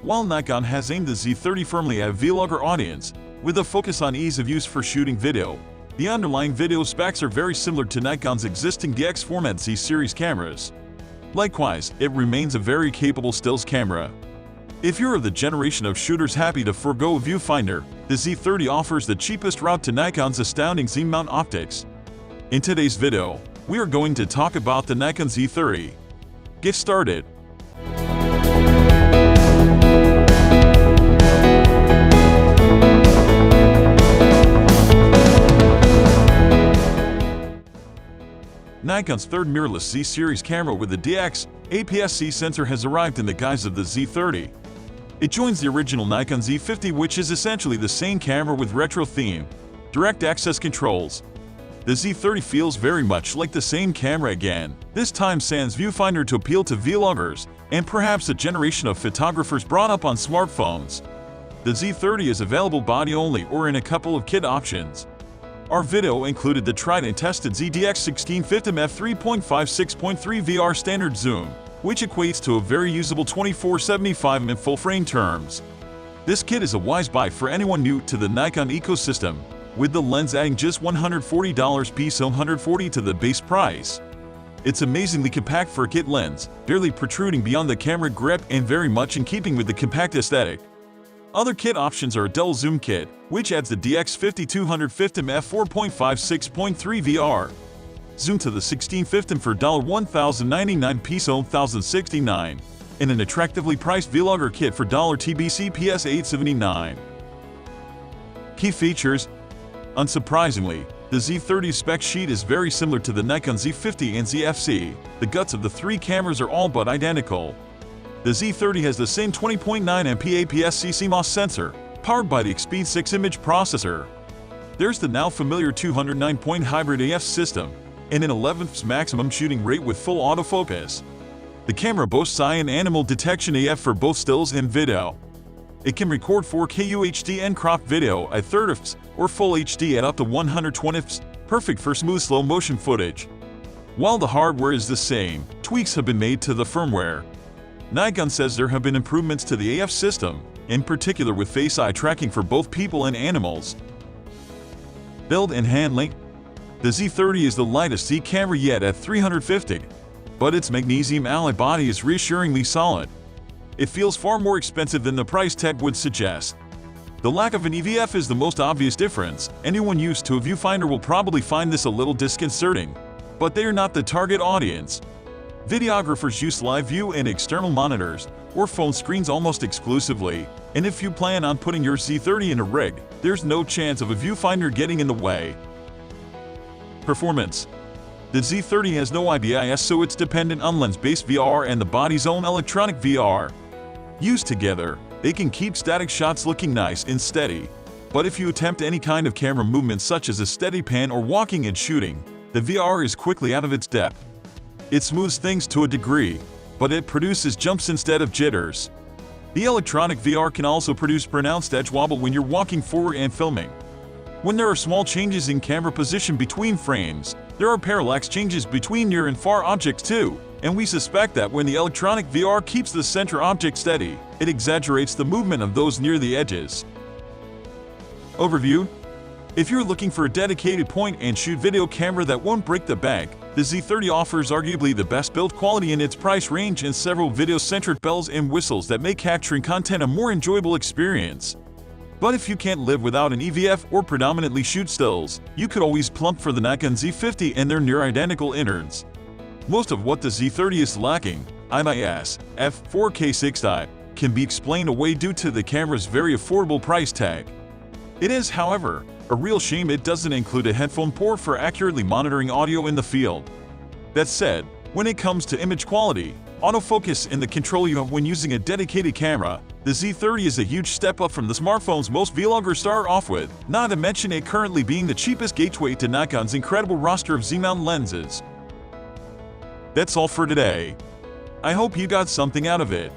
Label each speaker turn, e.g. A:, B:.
A: While Nikon has aimed the Z30 firmly at a vlogger audience, with a focus on ease of use for shooting video, the underlying video specs are very similar to Nikon's existing DX format Z series cameras. Likewise, it remains a very capable stills camera. If you're of the generation of shooters happy to forego a viewfinder, the Z30 offers the cheapest route to Nikon's astounding Z-mount optics. In today's video, we are going to talk about the Nikon Z30. Get started. Nikon's third mirrorless Z-series camera with the DX APS-C sensor has arrived in the guise of the Z30. It joins the original Nikon Z50, which is essentially the same camera with retro theme, direct access controls. The Z30 feels very much like the same camera again, this time sans viewfinder to appeal to vloggers and perhaps a generation of photographers brought up on smartphones. The Z30 is available body only or in a couple of kit options. Our video included the tried and tested ZDX1650 f3.56.3 VR standard zoom, which equates to a very usable 24-75 in full frame terms. This kit is a wise buy for anyone new to the Nikon ecosystem, with the lens adding just $140 piece $140 to the base price. It's amazingly compact for a kit lens, barely protruding beyond the camera grip and very much in keeping with the compact aesthetic. Other kit options are a dual zoom kit, which adds the DX5250 f4.56.3 VR. Zoom to the 1650 for $1,099 piece $1,069, and an attractively priced vlogger kit for TBC PS $879. Key features. Unsurprisingly, the Z30 spec sheet is very similar to the Nikon Z50 and ZFC. The guts of the three cameras are all but identical. The Z30 has the same 20.9 MP APS-C CMOS sensor, powered by the Speed 6 image processor. There's the now familiar 209-point hybrid AF system, and an 11th maximum shooting rate with full autofocus. The camera boasts eye and animal detection AF for both stills and video. It can record 4K UHD and cropped video at 30 fps or Full HD at up to 120 fps, perfect for smooth slow motion footage. While the hardware is the same, tweaks have been made to the firmware. Nikon says there have been improvements to the AF system, in particular with face-eye tracking for both people and animals. Build and handling. The Z30 is the lightest Z camera yet at 350, but its magnesium alloy body is reassuringly solid. It feels far more expensive than the price tag would suggest. The lack of an EVF is the most obvious difference. Anyone used to a viewfinder will probably find this a little disconcerting, but they are not the target audience. Videographers use live view and external monitors or phone screens almost exclusively, and if you plan on putting your Z30 in a rig, there's no chance of a viewfinder getting in the way. Performance. The Z30 has no IBIS, so it's dependent on lens-based VR and the body's own electronic VR. Used together, they can keep static shots looking nice and steady, but if you attempt any kind of camera movement such as a steady pan or walking and shooting, the VR is quickly out of its depth. It smooths things to a degree, but it produces jumps instead of jitters. The electronic VR can also produce pronounced edge wobble when you're walking forward and filming. When there are small changes in camera position between frames, there are parallax changes between near and far objects too, and we suspect that when the electronic VR keeps the center object steady, it exaggerates the movement of those near the edges. Overview. If you're looking for a dedicated point-and-shoot video camera that won't break the bank, the Z30 offers arguably the best build quality in its price range and several video-centric bells and whistles that make capturing content a more enjoyable experience. But if you can't live without an EVF or predominantly shoot stills, you could always plump for the Nikon Z50 and their near-identical innards. Most of what the Z30 is lacking, IBIS, f4K 6i, can be explained away due to the camera's very affordable price tag. It is, however, a real shame it doesn't include a headphone port for accurately monitoring audio in the field. That said, when it comes to image quality, autofocus, and the control you have when using a dedicated camera, the Z30 is a huge step up from the smartphones most vloggers start off with, not to mention it currently being the cheapest gateway to Nikon's incredible roster of Z-mount lenses. That's all for today. I hope you got something out of it.